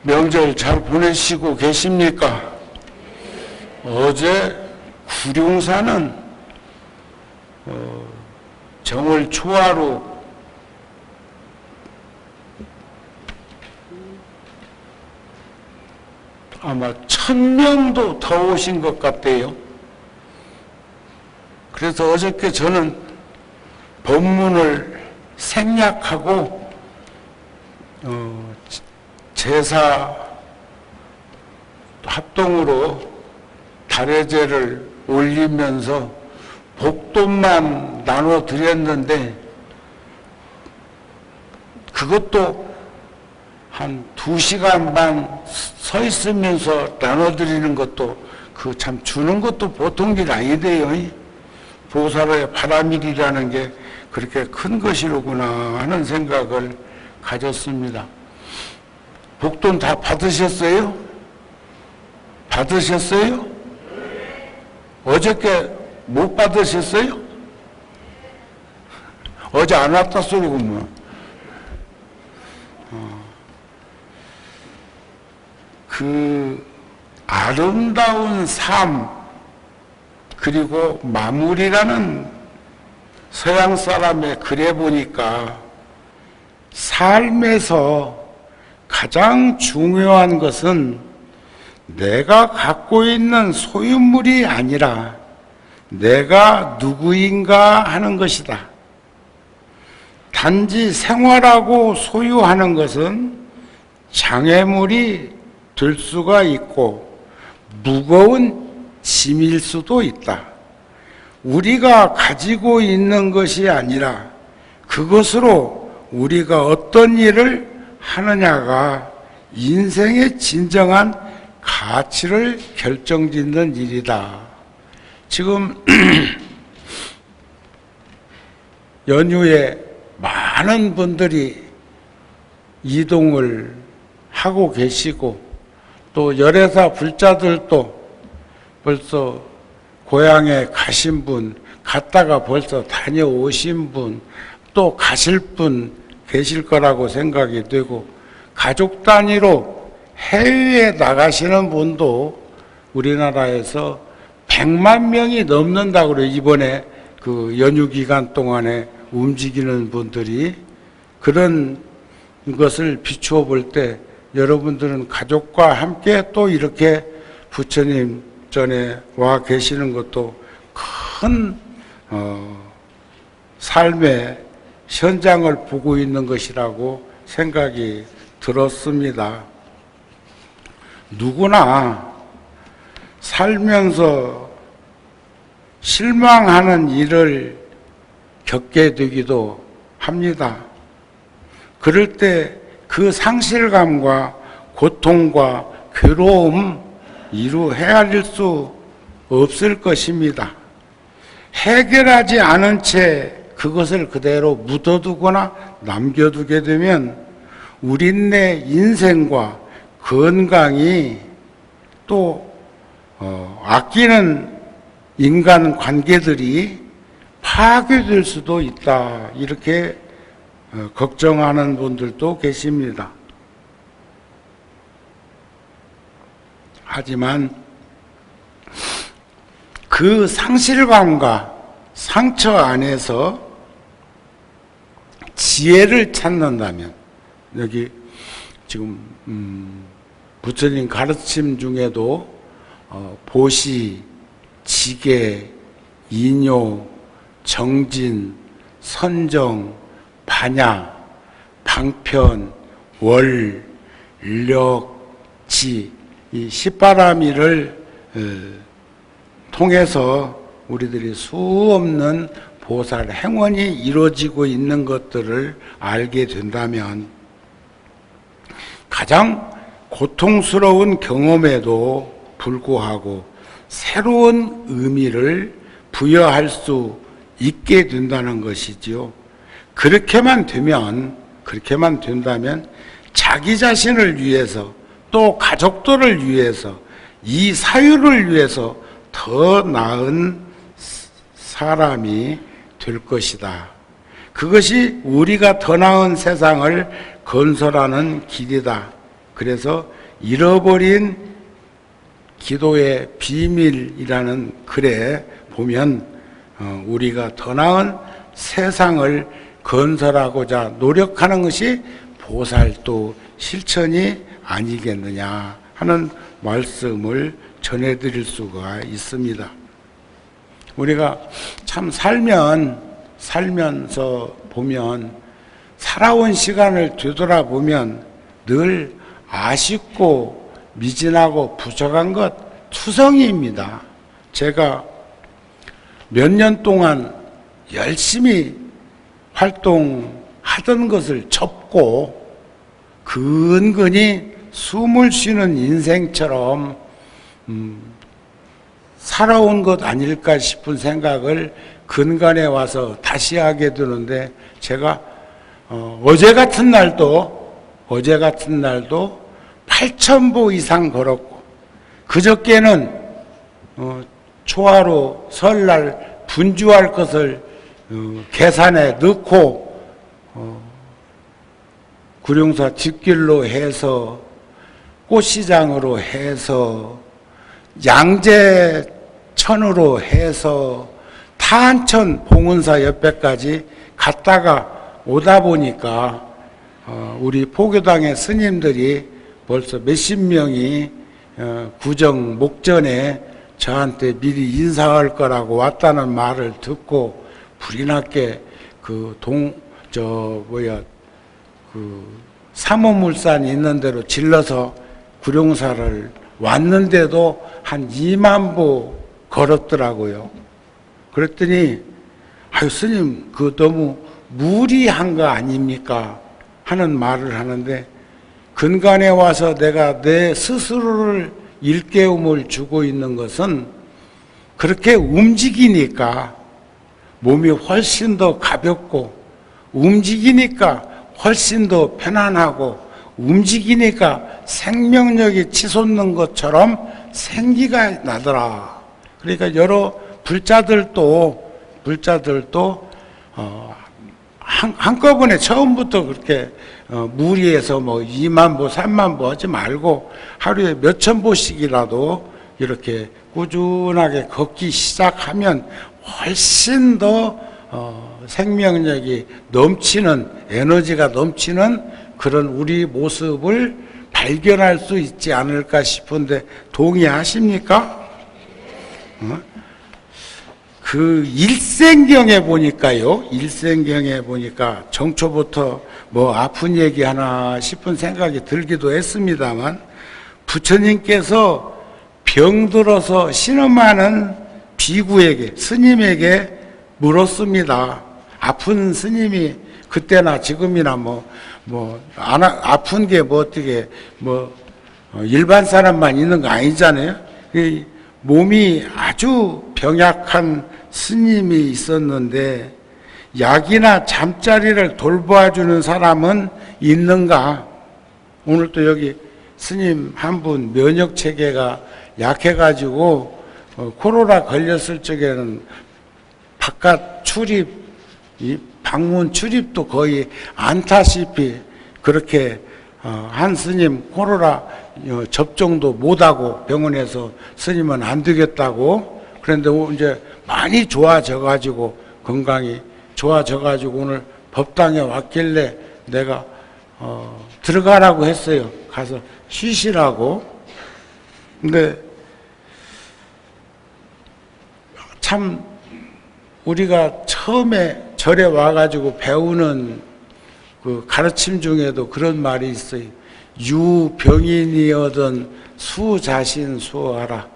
명절 잘 보내시고 계십니까? 어제 구룡산은 정월 초하루 아마 1000명도 더 오신 것 같대요. 그래서 어저께 저는 법문을 생략하고 제사 합동으로 달해제를 올리면서 복돈만 나눠드렸는데 그것도 한 2시간 반 서 있으면서 나눠드리는 것도 그 참 주는 것도 보통 일 아니대요. 보살의 바라밀이라는 게 그렇게 큰 것이로구나 하는 생각을 가졌습니다. 복돈 다 받으셨어요? 받으셨어요? 어저께 못 받으셨어요? 어제 안 왔다 소리구먼. 그 아름다운 삶 그리고 마무리라는 서양 사람의 글에 보니까 삶에서 가장 중요한 것은 내가 갖고 있는 소유물이 아니라 내가 누구인가 하는 것이다. 단지 생활하고 소유하는 것은 장애물이 될 수가 있고 무거운 짐일 수도 있다. 우리가 가지고 있는 것이 아니라 그것으로 우리가 어떤 일을 하느냐가 인생의 진정한 가치를 결정짓는 일이다. 지금 연휴에 많은 분들이 이동을 하고 계시고 또 열애사 불자들도 벌써 고향에 가신 분, 갔다가 벌써 다녀오신 분, 또 가실 분 계실 거라고 생각이 되고 가족 단위로 해외에 나가시는 분도 우리나라에서 100만 명이 넘는다고 그래요. 이번에 그 연휴 기간 동안에 움직이는 분들이 그런 것을 비추어 볼 때 여러분들은 가족과 함께 또 이렇게 부처님 전에 와 계시는 것도 큰 삶의 현장을 보고 있는 것이라고 생각이 들었습니다. 누구나 살면서 실망하는 일을 겪게 되기도 합니다. 그럴 때 그 상실감과 고통과 괴로움 이루 헤아릴 수 없을 것입니다. 해결하지 않은 채 그것을 그대로 묻어두거나 남겨두게 되면 우리네 인생과 건강이 또 아끼는 인간 관계들이 파괴될 수도 있다. 이렇게 걱정하는 분들도 계십니다. 하지만 그 상실감과 상처 안에서 지혜를 찾는다면 여기 지금 부처님 가르침 중에도 보시, 지계, 인요, 정진, 선정, 반야, 방편, 월, 력, 지 이 십바라밀을 통해서 우리들이 수없는 보살 행원이 이루어지고 있는 것들을 알게 된다면 가장 고통스러운 경험에도 불구하고 새로운 의미를 부여할 수 있게 된다는 것이지요. 그렇게만 된다면 자기 자신을 위해서 또 가족들을 위해서 이 사유를 위해서 더 나은 사람이 될 것이다. 그것이 우리가 더 나은 세상을 건설하는 길이다. 그래서 잃어버린 기도의 비밀이라는 글에 보면 우리가 더 나은 세상을 건설하고자 노력하는 것이 보살도 실천이 아니겠느냐 하는 말씀을 전해드릴 수가 있습니다. 우리가 참 살면서 보면 살아온 시간을 되돌아보면 늘 아쉽고 미진하고 부족한 것 투성이입니다. 제가 몇 년 동안 열심히 활동하던 것을 접고 근근히 숨을 쉬는 인생처럼 살아온 것 아닐까 싶은 생각을 근간에 와서 다시 하게 되는데, 제가 어제 같은 날도 8,000보 이상 걸었고, 그저께는 초하루 설날 분주할 것을 계산에 넣고 구룡사 뒷길로 해서 꽃시장으로 해서 양재천으로 해서 타한천 봉은사 옆에까지 갔다가 오다 보니까 우리 포교당의 스님들이 벌써 몇십 명이 구정 목전에 저한테 미리 인사할 거라고 왔다는 말을 듣고 불이 났게 삼호물산이 있는 대로 질러서 구룡사를 왔는데도 한 2만 보 걸었더라고요. 그랬더니 아유 스님 그 너무 무리한 거 아닙니까 하는 말을 하는데, 근간에 와서 내가 내 스스로를 일깨움을 주고 있는 것은 그렇게 움직이니까 몸이 훨씬 더 가볍고, 움직이니까 훨씬 더 편안하고, 움직이니까 생명력이 치솟는 것처럼 생기가 나더라. 그러니까 여러 불자들도 한꺼번에 처음부터 그렇게 무리해서 2만 보, 3만 보 하지 말고 하루에 몇천 보씩이라도 이렇게 꾸준하게 걷기 시작하면 훨씬 더 생명력이 넘치는, 에너지가 넘치는 그런 우리 모습을 발견할 수 있지 않을까 싶은데 동의하십니까? 그 일생경에 보니까 정초부터 아픈 얘기 하나 싶은 생각이 들기도 했습니다만, 부처님께서 병들어서 신음하는 비구에게, 스님에게 물었습니다. 아픈 스님이 그때나 지금이나 아픈 게 어떻게 일반 사람만 있는 거 아니잖아요. 몸이 아주 병약한 스님이 있었는데 약이나 잠자리를 돌봐주는 사람은 있는가? 오늘 또 여기 스님 한 분 면역 체계가 약해가지고 코로나 걸렸을 적에는 바깥 출입, 방문 출입도 거의 않다시피 그렇게 한 스님 코로나 접종도 못하고 병원에서 스님은 안 되겠다고, 그런데 이제 많이 좋아져가지고 건강이 좋아져가지고 오늘 법당에 왔길래 내가 들어가라고 했어요. 가서 쉬시라고. 근데 참 우리가 처음에 절에 와가지고 배우는 그 가르침 중에도 그런 말이 있어요. 유병인이어든 수자신 수하라.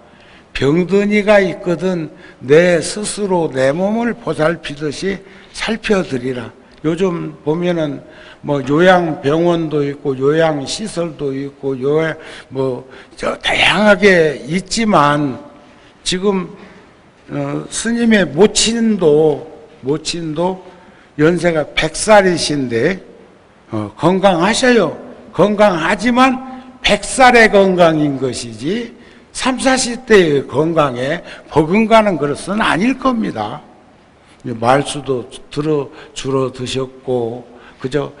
병든 이가 있거든 내 스스로 내 몸을 보살피듯이 살펴드리라. 요즘 보면은 요양병원도 있고 요양시설도 있고 다양하게 있지만, 지금 스님의 모친도 연세가 100살이신데 건강하셔요. 건강하지만 100살의 건강인 것이지 30, 40대의 건강에 버금가는 것은 아닐 겁니다. 말수도 줄어드셨고 그저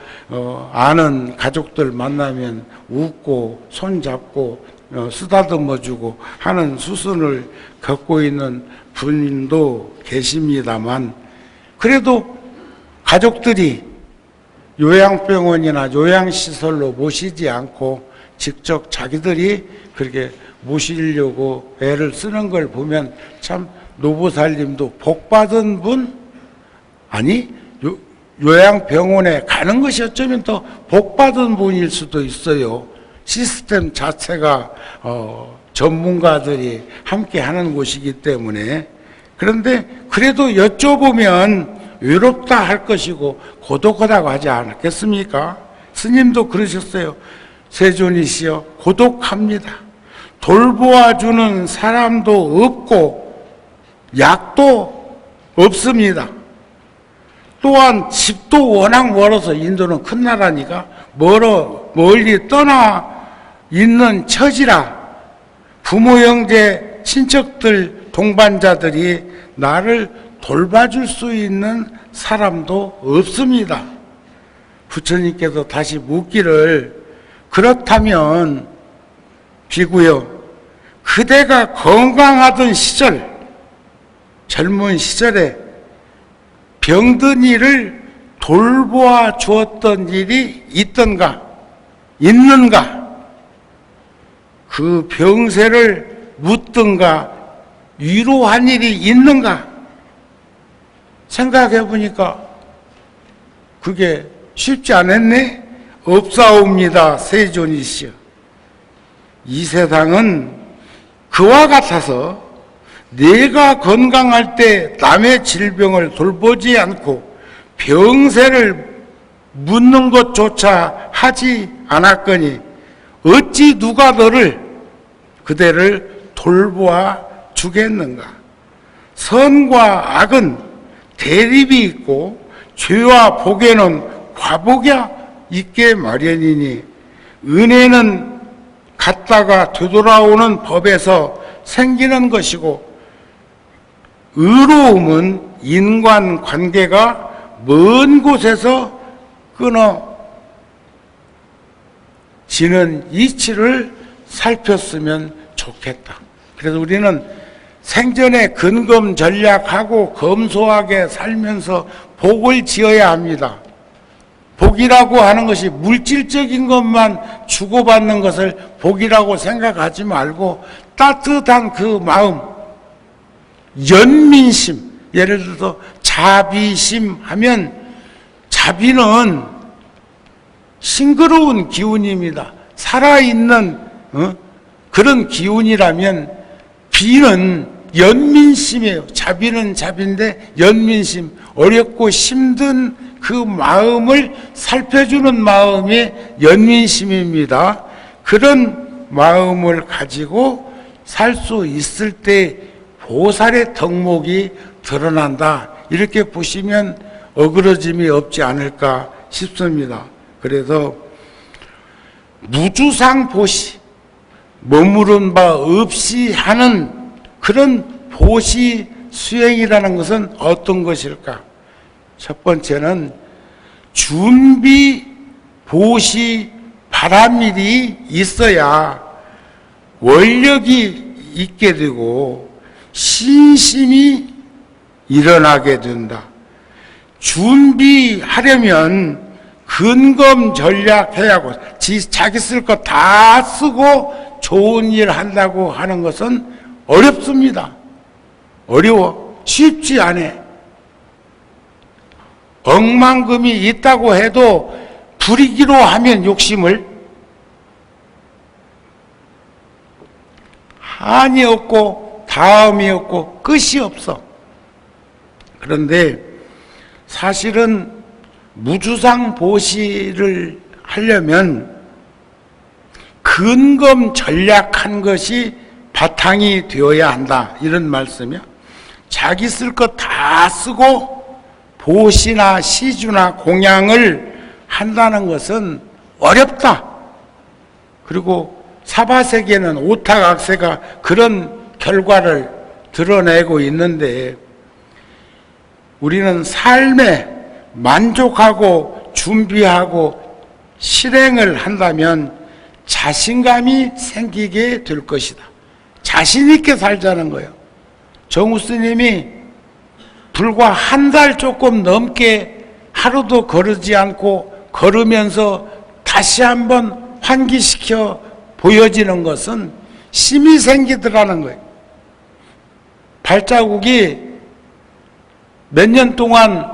아는 가족들 만나면 웃고 손잡고 쓰다듬어주고 하는 수순을 겪고 있는 분도 계십니다만, 그래도 가족들이 요양병원이나 요양시설로 모시지 않고 직접 자기들이 그렇게 모시려고 애를 쓰는 걸 보면 참 노부살님도 복받은 분, 아니 요양병원에 가는 것이 어쩌면 더 복받은 분일 수도 있어요. 시스템 자체가 전문가들이 함께 하는 곳이기 때문에. 그런데 그래도 여쭤보면 외롭다 할 것이고 고독하다고 하지 않았겠습니까? 스님도 그러셨어요. 세존이시여, 고독합니다. 돌보아주는 사람도 없고 약도 없습니다. 또한 집도 워낙 멀어서, 인도는 큰 나라니까 멀리 떠나 있는 처지라 부모, 형제, 친척들, 동반자들이 나를 돌봐줄 수 있는 사람도 없습니다. 부처님께서 다시 묻기를, 그렇다면 비구여, 그대가 건강하던 시절, 젊은 시절에 병든 이를 돌보아 주었던 일이 있는가? 그 병세를 묻든가 위로한 일이 있는가? 생각해 보니까 그게 쉽지 않았네. 없사옵니다, 세존이시여. 이 세상은 그와 같아서 내가 건강할 때 남의 질병을 돌보지 않고 병세를 묻는 것조차 하지 않았거니 어찌 누가 그대를 돌보아 주겠는가? 선과 악은 대립이 있고 죄와 복에는 과복이 있게 마련이니 은혜는 갔다가 되돌아오는 법에서 생기는 것이고 의로움은 인간관계가 먼 곳에서 끊어지는 이치를 살폈으면 좋겠다. 그래서 우리는 생전에 근검 전략하고 검소하게 살면서 복을 지어야 합니다. 복이라고 하는 것이 물질적인 것만 주고받는 것을 복이라고 생각하지 말고 따뜻한 그 마음, 연민심, 예를 들어서 자비심 하면, 자비는 싱그러운 기운입니다. 살아있는 그런 기운이라면 비는 연민심이에요. 자비는 자비인데 연민심, 어렵고 힘든 그 마음을 살펴주는 마음이 연민심입니다. 그런 마음을 가지고 살 수 있을 때 보살의 덕목이 드러난다. 이렇게 보시면 어그러짐이 없지 않을까 싶습니다. 그래서 무주상보시, 머무른 바 없이 하는 그런 보시 수행이라는 것은 어떤 것일까? 첫 번째는 준비, 보시, 바람일이 있어야 원력이 있게 되고 신심이 일어나게 된다. 준비하려면 근검 전략해야 하고 자기 쓸 거 다 쓰고 좋은 일 한다고 하는 것은 어렵습니다. 어려워. 쉽지 않아. 억만금이 있다고 해도 부리기로 하면 욕심을 한이 없고 다음이 없고 끝이 없어. 그런데 사실은 무주상보시를 하려면 근검 전략한 것이 바탕이 되어야 한다. 이런 말씀이요. 자기 쓸 것 다 쓰고 보시나 시주나 공양을 한다는 것은 어렵다. 그리고 사바세계는 오탁악세가 그런 결과를 드러내고 있는데, 우리는 삶에 만족하고 준비하고 실행을 한다면 자신감이 생기게 될 것이다. 자신 있게 살자는 거예요. 정우 스님이 불과 한 달 조금 넘게 하루도 거르지 않고 걸으면서 다시 한번 환기시켜 보여지는 것은 힘이 생기더라는 거예요. 발자국이 몇 년 동안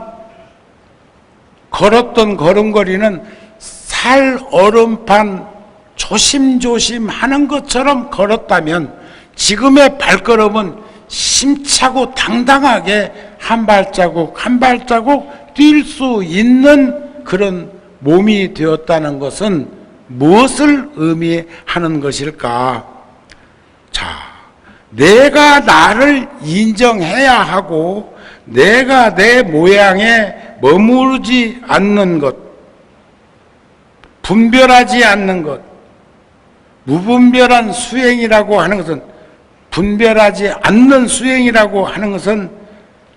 걸었던 걸음걸이는 살 얼음판 조심조심 하는 것처럼 걸었다면 지금의 발걸음은 힘차고 당당하게 한 발자국 한 발자국 뛸 수 있는 그런 몸이 되었다는 것은 무엇을 의미하는 것일까? 자, 내가 나를 인정해야 하고 내가 내 모양에 머무르지 않는 것, 분별하지 않는 것, 무분별한 수행이라고 하는 것은, 분별하지 않는 수행이라고 하는 것은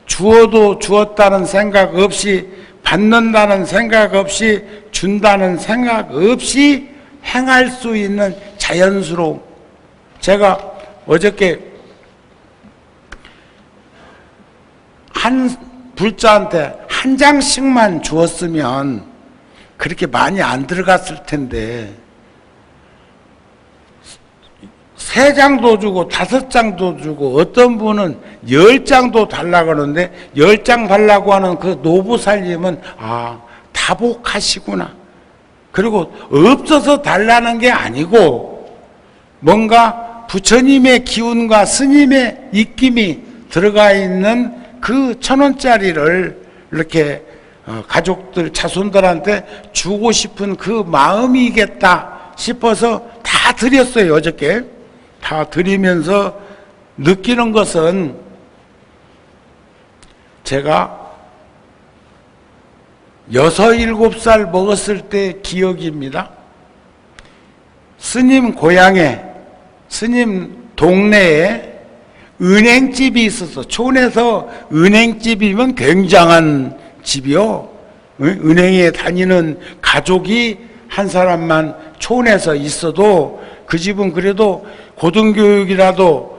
주어도 주었다는 생각 없이, 받는다는 생각 없이, 준다는 생각 없이 행할 수 있는 자연스러움. 제가 어저께 한 불자한테 한 장씩만 주었으면 그렇게 많이 안 들어갔을 텐데 3장도 주고 5장도 주고 어떤 분은 10장도 달라고 하는데 10장 달라고 하는 그 노부살님은 다복하시구나. 그리고 없어서 달라는 게 아니고 뭔가 부처님의 기운과 스님의 입김이 들어가 있는 그 1,000원짜리를 이렇게 가족들, 자손들한테 주고 싶은 그 마음이겠다 싶어서 다 드렸어요. 어저께 다 드리면서 느끼는 것은 제가 6, 7살 먹었을 때 기억입니다. 스님 고향에, 스님 동네에 은행집이 있었어. 촌에서 은행집이면 굉장한 집이요. 은행에 다니는 가족이 한 사람만 촌에서 있어도 그 집은 그래도 고등교육이라도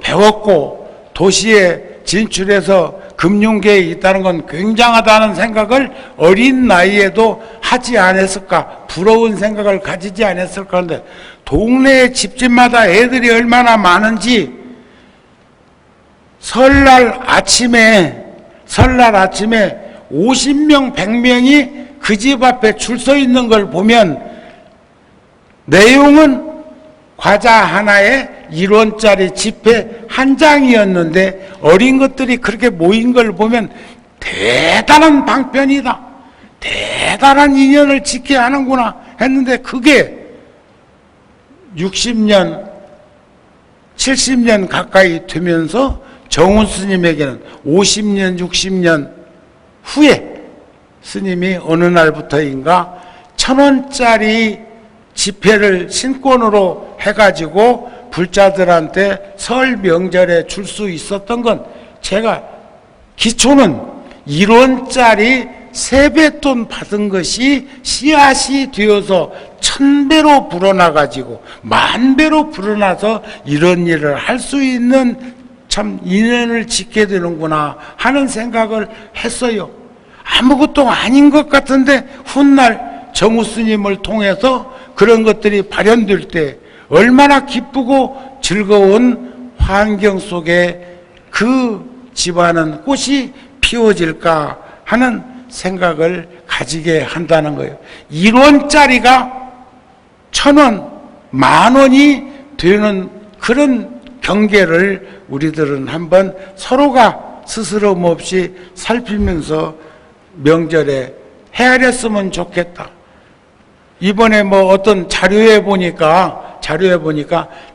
배웠고 도시에 진출해서 금융계에 있다는 건 굉장하다는 생각을 어린 나이에도 하지 않았을까, 부러운 생각을 가지지 않았을까 하는데 동네 집집마다 애들이 얼마나 많은지 설날 아침에 50명, 100명이 그 집 앞에 줄 서 있는 걸 보면 내용은 과자 하나에 1원짜리 지폐 한 장이었는데 어린 것들이 그렇게 모인 걸 보면 대단한 방편이다. 대단한 인연을 지켜야 하는구나 했는데 그게 60년, 70년 가까이 되면서 정훈 스님에게는 50년, 60년 후에 스님이 어느 날부터인가 1,000원짜리 지폐를 신권으로 해가지고 불자들한테 설 명절에 줄 수 있었던 건 제가 기초는 1원짜리 세뱃돈 받은 것이 씨앗이 되어서 1000배로 불어나가지고 10,000배로 불어나서 이런 일을 할 수 있는 참 인연을 짓게 되는구나 하는 생각을 했어요. 아무것도 아닌 것 같은데 훗날 정우 스님을 통해서 그런 것들이 발현될 때 얼마나 기쁘고 즐거운 환경 속에 그 집안은 꽃이 피워질까 하는 생각을 가지게 한다는 거예요. 1원짜리가 1,000원, 10,000원이 되는 그런 경계를 우리들은 한번 서로가 스스럼 없이 살피면서 명절에 헤아렸으면 좋겠다. 이번에 뭐 어떤 자료에 보니까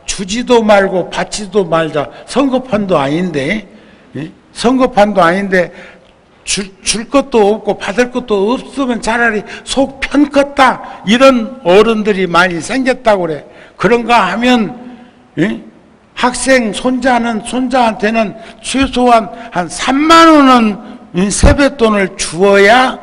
주지도 말고 받지도 말자. 선거판도 아닌데, 선거판도 아닌데 줄 것도 없고 받을 것도 없으면 차라리 속 편컸다. 이런 어른들이 많이 생겼다고 그래. 그런가 하면 학생 손자한테는 최소한 한 3만 원은 세뱃돈을 주어야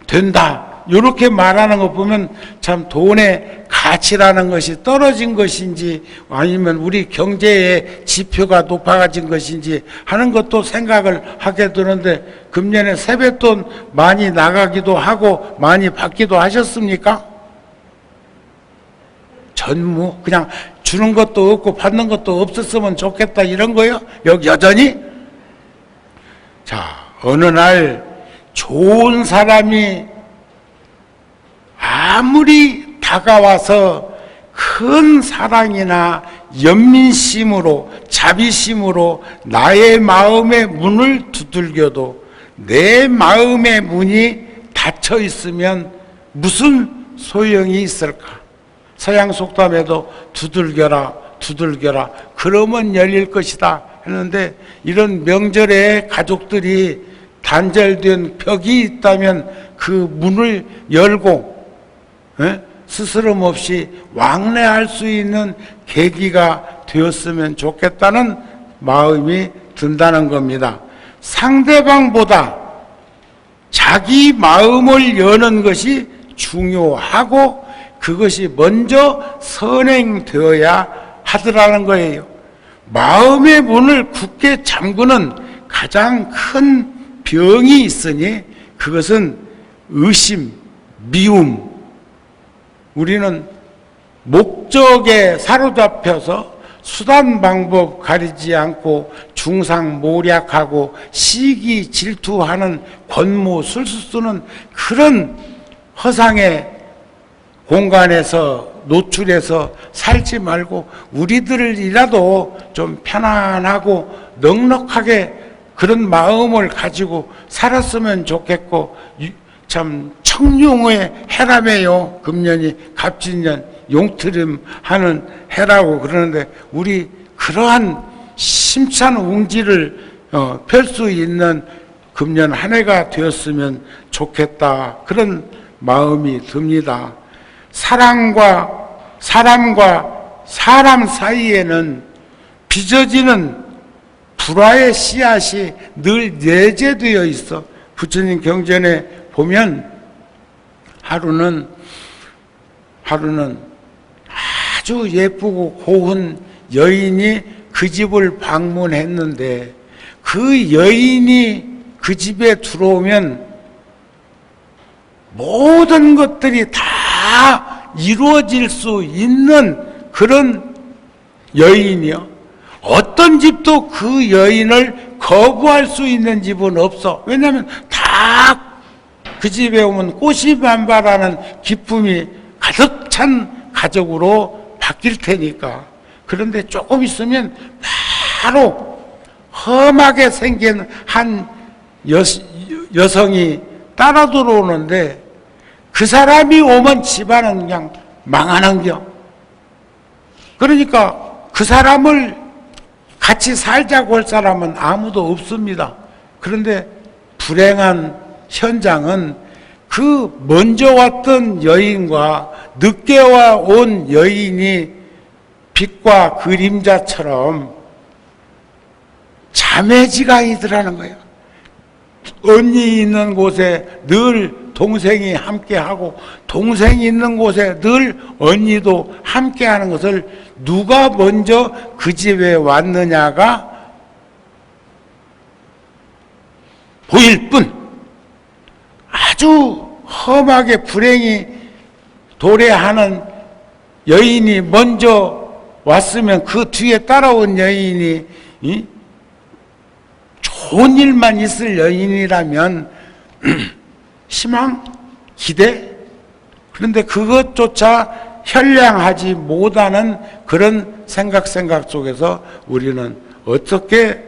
된다. 이렇게 말하는 거 보면 참 돈의 가치라는 것이 떨어진 것인지 아니면 우리 경제의 지표가 높아진 것인지 하는 것도 생각을 하게 되는데, 금년에 세뱃돈 많이 나가기도 하고 많이 받기도 하셨습니까? 전무 그냥 주는 것도 없고 받는 것도 없었으면 좋겠다 이런 거요? 여전히? 자, 어느 날 좋은 사람이 아무리 다가와서 큰 사랑이나 연민심으로 자비심으로 나의 마음의 문을 두들겨도 내 마음의 문이 닫혀 있으면 무슨 소용이 있을까? 서양 속담에도 두들겨라 두들겨라 그러면 열릴 것이다 했는데, 이런 명절에 가족들이 단절된 벽이 있다면 그 문을 열고 스스럼 없이 왕래할 수 있는 계기가 되었으면 좋겠다는 마음이 든다는 겁니다. 상대방보다 자기 마음을 여는 것이 중요하고 그것이 먼저 선행되어야 하더라는 거예요. 마음의 문을 굳게 잠그는 가장 큰 병이 있으니 그것은 의심, 미움. 우리는 목적에 사로잡혀서 수단 방법 가리지 않고 중상모략하고 시기 질투하는 권모술수 쓰는 그런 허상의 공간에서 노출해서 살지 말고 우리들이라도 좀 편안하고 넉넉하게 그런 마음을 가지고 살았으면 좋겠고, 참 청룡의 해라며요. 금년이 갑진년 용트림 하는 해라고 그러는데, 우리 그러한 심찬 웅지를 펼 수 있는 금년 한 해가 되었으면 좋겠다, 그런 마음이 듭니다. 사람과 사람 사이에는 빚어지는 불화의 씨앗이 늘 내재되어 있어. 부처님 경전에 보면 하루는 아주 예쁘고 고운 여인이 그 집을 방문했는데, 그 여인이 그 집에 들어오면 모든 것들이 다 이루어질 수 있는 그런 여인이요. 어떤 집도 그 여인을 거부할 수 있는 집은 없어. 왜냐하면 다 그 집에 오면 꽃이 만발하는 기쁨이 가득 찬 가족으로 바뀔 테니까. 그런데 조금 있으면 바로 험하게 생긴 한 여성이 따라 들어오는데, 그 사람이 오면 집안은 그냥 망하는겨. 그러니까 그 사람을 같이 살자고 할 사람은 아무도 없습니다. 그런데 불행한 현장은 그 먼저 왔던 여인과 늦게 온 여인이 빛과 그림자처럼 자매지간이더라는 거예요. 언니 있는 곳에 늘 동생이 함께하고, 동생이 있는 곳에 늘 언니도 함께하는 것을 누가 먼저 그 집에 왔느냐가 보일 뿐, 아주 험하게 불행이 도래하는 여인이 먼저 왔으면 그 뒤에 따라온 여인이 좋은 일만 있을 여인이라면 희망, 기대, 그런데 그것조차 현량하지 못하는 그런 생각 속에서 우리는 어떻게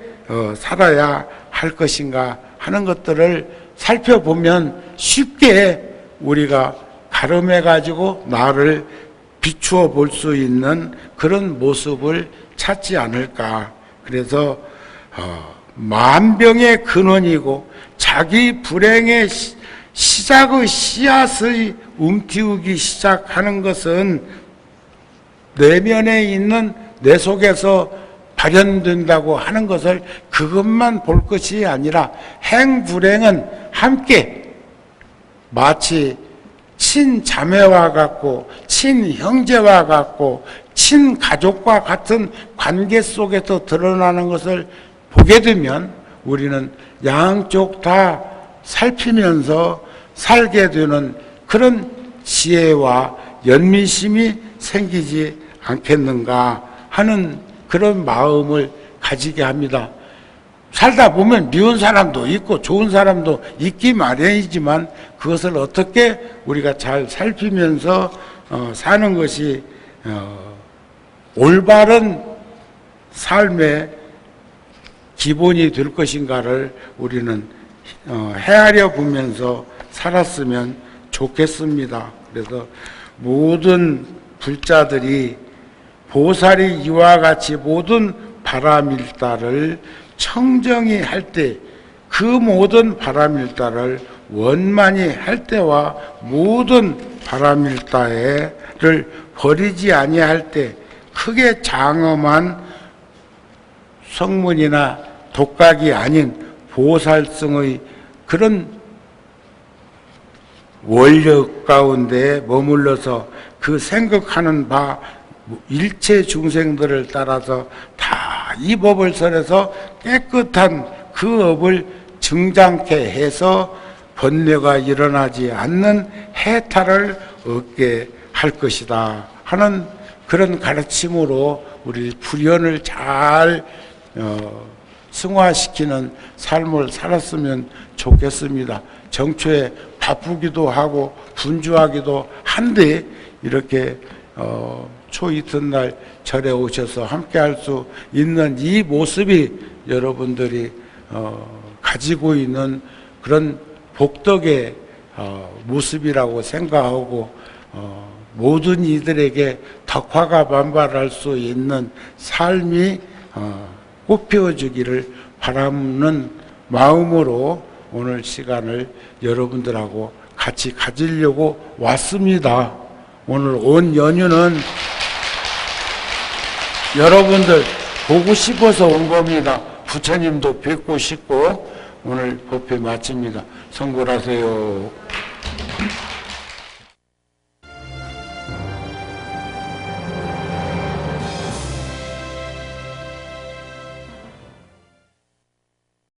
살아야 할 것인가 하는 것들을 살펴보면 쉽게 우리가 가름해 가지고 나를 비추어 볼 수 있는 그런 모습을 찾지 않을까. 그래서 만병의 근원이고 자기 불행의 시작의 씨앗의 움틔우기 시작하는 것은 내면에 있는 내 속에서 발현된다고 하는 것을 그것만 볼 것이 아니라 행불행은 함께, 마치 친자매와 같고 친형제와 같고 친가족과 같은 관계 속에서 드러나는 것을 보게 되면 우리는 양쪽 다 살피면서 살게 되는 그런 지혜와 연민심이 생기지 않겠는가 하는 그런 마음을 가지게 합니다. 살다 보면 미운 사람도 있고 좋은 사람도 있기 마련이지만 그것을 어떻게 우리가 잘 살피면서 사는 것이 올바른 삶의 기본이 될 것인가를 우리는 헤아려 보면서 살았으면 좋겠습니다. 그래서 모든 불자들이 보살이 이와 같이 모든 바람일다를 청정히 할 때, 그 모든 바람일다를 원만히 할 때와 모든 바람일다를 버리지 아니할 때 크게 장엄한 성문이나 독각이 아닌 보살성의 그런 원력 가운데 머물러서 그 생각하는 바 일체 중생들을 따라서 다 이 법을 설해서 깨끗한 그 업을 증장케 해서 번뇌가 일어나지 않는 해탈을 얻게 할 것이다 하는 그런 가르침으로 우리 불연을 잘 승화시키는 삶을 살았으면 좋겠습니다. 정초에 바쁘기도 하고 분주하기도 한데 이렇게 초 이튿날 절에 오셔서 함께 할 수 있는 이 모습이 여러분들이 가지고 있는 그런 복덕의 모습이라고 생각하고 모든 이들에게 덕화가 반발할 수 있는 삶이 꽃피워주기를 바라는 마음으로 오늘 시간을 여러분들하고 같이 가지려고 왔습니다. 오늘 온 연휴는 여러분들 보고 싶어서 온 겁니다. 부처님도 뵙고 싶고 오늘 법회 마칩니다. 성불하세요.